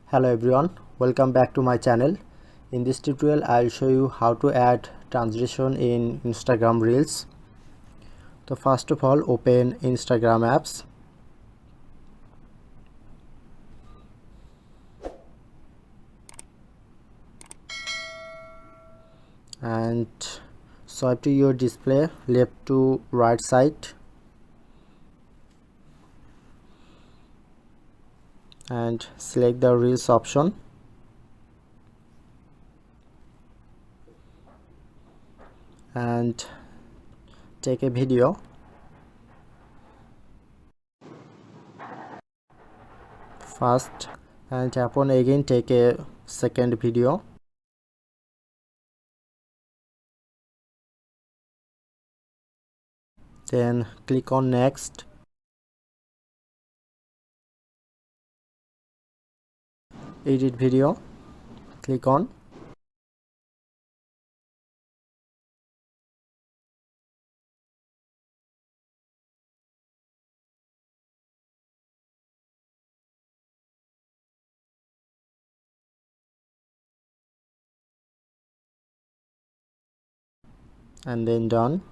Hello everyone, welcome back to my channel. In this tutorial I'll show you how to add transition in Instagram Reels. So first of all, open Instagram apps and swipe to your display left to right side and select the Reels option. And take a video. First, and tap on again, take a second video. Then click on next. Edit video, click on. And then done.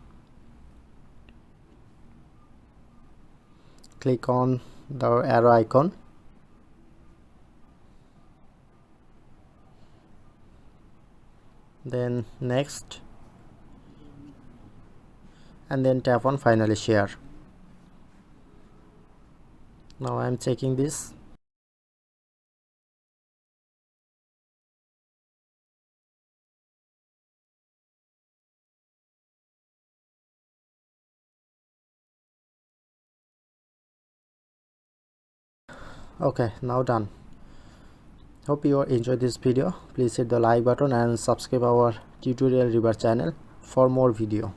Click on the arrow icon. Then next, and then tap on finally share. Now I am checking this. Okay, now done. Hope you enjoyed this video. Please hit the like button and subscribe our tutorial reviewer channel for more video.